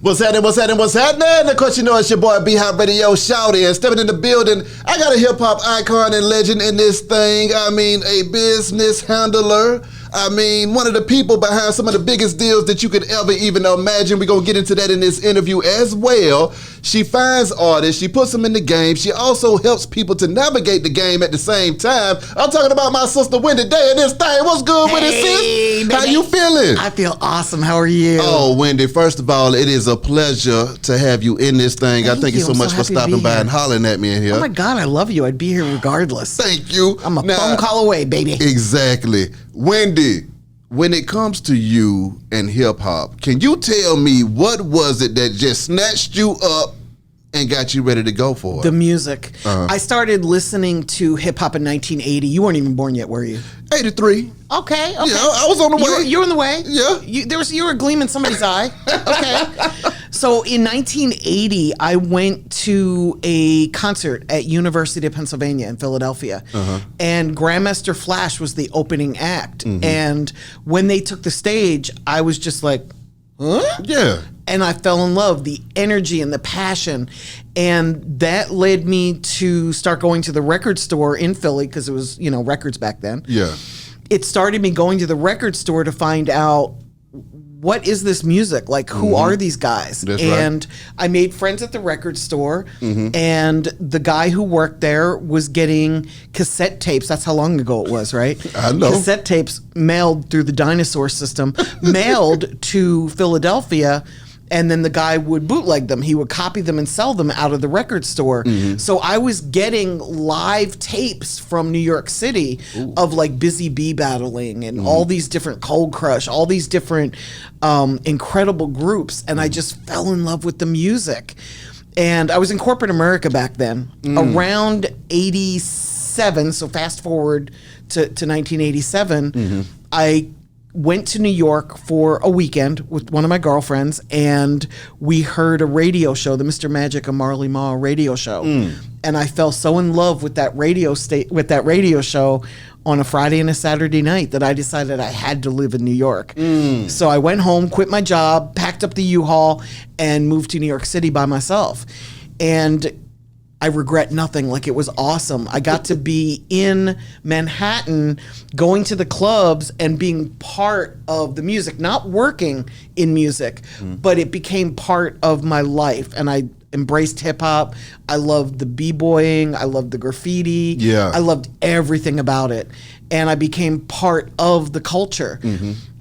What's happening? What's happening? What's happening? Of course, you know it's your boy B Hop Radio Shouty, and stepping in the building. I got a hip hop icon and legend in this thing. I mean, a business handler. I mean, one of the people behind some of the biggest deals that you could ever even imagine. We're going to get into that in this interview as well. She finds artists. She puts them in the game. She also helps people to navigate the game at the same time. I'm talking about my sister Wendy Day and this thing. What's good with it, sis? Baby. How you feeling? I feel awesome. How are you? Oh, Wendy, first of all, it is a pleasure to have you in this thing. Thank you so much for stopping by and hollering at me in here. Oh, my God. I love you. I'd be here regardless. Thank you. I'm a phone call away, baby. Exactly. Wendy, when it comes to you and hip hop, can you tell me what was it that just snatched you up and got you ready to go for it? The music. I started listening to hip hop in 1980. You weren't even born yet, were you? 83. Okay. Yeah, I was on the way. You were on the way? Yeah. You were a gleam in somebody's eye. Okay. So in 1980, I went to a concert at University of Pennsylvania in Philadelphia. And Grandmaster Flash was the opening act. And when they took the stage, I was just like, huh? Yeah. And I fell in love, the energy and the passion. And that led me to start going to the record store in Philly, because it was, records back then. Yeah. It started me going to the record store to find out, what is this music? Like, who are these guys? That's and I made friends at the record store, and the guy who worked there was getting cassette tapes. That's how long ago it was, right? I know. Cassette tapes mailed through the dinosaur system, mailed to Philadelphia. And then the guy would bootleg them. He would copy them and sell them out of the record store. So I was getting live tapes from New York City of like Busy Bee battling and all these different Cold Crush, all these different incredible groups. And I just fell in love with the music. And I was in corporate America back then. Around 87, so fast forward to 1987, I went to New York for a weekend with one of my girlfriends, and we heard a radio show, the Mr. Magic and Marley Marl radio show. And I fell so in love with that radio show on a Friday and a Saturday night that I decided I had to live in New York. So I went home, quit my job, packed up the U-Haul, and moved to New York City by myself. And I regret nothing. Like, it was awesome. I got to be in Manhattan, going to the clubs and being part of the music, not working in music, but it became part of my life. And I embraced hip hop. I loved the b-boying. I loved the graffiti. Yeah. I loved everything about it. And I became part of the culture.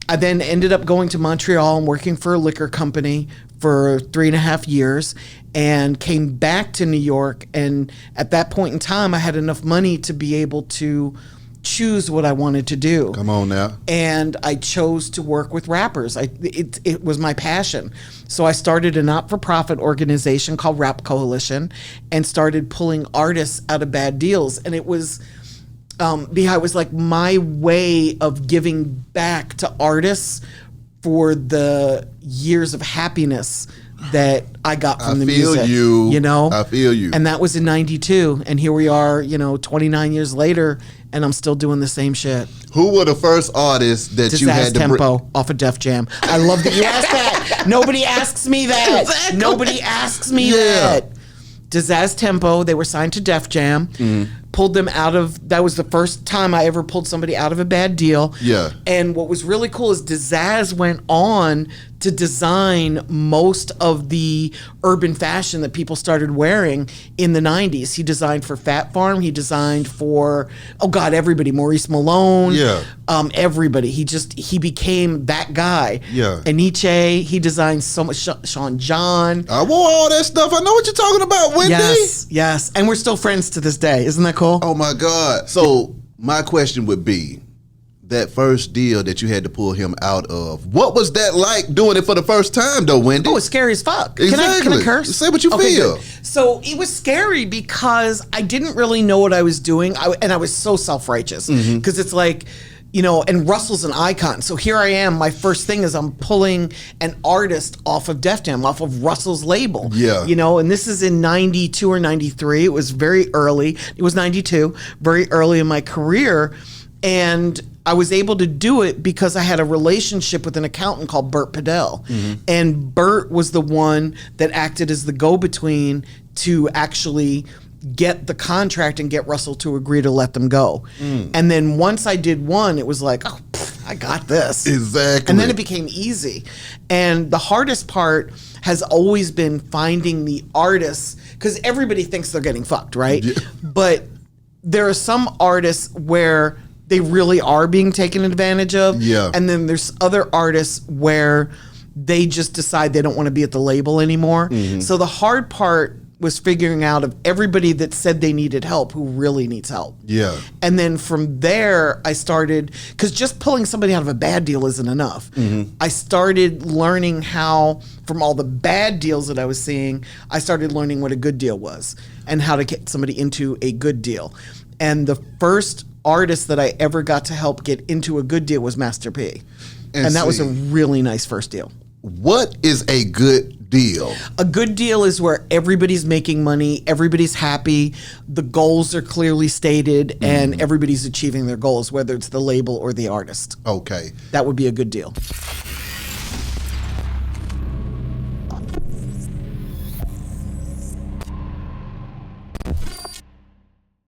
I then ended up going to Montreal and working for a liquor company for 3.5 years, and came back to New York. And at that point in time, I had enough money to be able to choose what I wanted to do. Come on now. And I chose to work with rappers. It was my passion. So I started a not-for-profit organization called Rap Coalition and started pulling artists out of bad deals. And it was it was like my way of giving back to artists for the years of happiness that I got from the music. I feel you. And that was in 92. And here we are, 29 years later, and I'm still doing the same shit. Who were the first artists that you had to Tempo off of Def Jam. I love that you asked that. Nobody asks me that. Exactly. Nobody asks me that. Dizazz Tempo, they were signed to Def Jam. Pulled them out of, that was the first time I ever pulled somebody out of a bad deal. Yeah. And what was really cool is Dizazz went on to design most of the urban fashion that people started wearing in the 90s. He designed for Fat Farm. He designed for, everybody. Maurice Malone. Yeah. Everybody. He became that guy. Yeah. Aniche, he designed so much. Sean John. I wore all that stuff. I know what you're talking about, Wendy. Yes. And we're still friends to this day. Isn't that cool? Oh, my God. So my question would be, that first deal that you had to pull him out of, what was that like doing it for the first time, though, Wendy? Oh, it's scary as fuck. Exactly. Can I curse? Say what you feel. Good. So it was scary because I didn't really know what I was doing, and I was so self-righteous because it's like, and Russell's an icon. So here I am. My first thing is I'm pulling an artist off of Def Jam, off of Russell's label. Yeah. And this is in 92 or 93. It was very early. It was 92, very early in my career. And I was able to do it because I had a relationship with an accountant called Bert Padell. And Bert was the one that acted as the go-between to actually get the contract and get Russell to agree to let them go. And then once I did one, it was like, oh, I got this. Exactly. And then it became easy. And the hardest part has always been finding the artists, because everybody thinks they're getting fucked, right? Yeah. But there are some artists where they really are being taken advantage of. Yeah. And then there's other artists where they just decide they don't want to be at the label anymore. So the hard part was figuring out of everybody that said they needed help who really needs help. Yeah. And then from there, I started, because just pulling somebody out of a bad deal isn't enough. I started learning how, from all the bad deals that I was seeing, I started learning what a good deal was and how to get somebody into a good deal. And the first artist that I ever got to help get into a good deal was Master P. And that was a really nice first deal. What is a good deal? A good deal is where everybody's making money, everybody's happy, the goals are clearly stated, and everybody's achieving their goals, whether it's the label or the artist. Okay. That would be a good deal.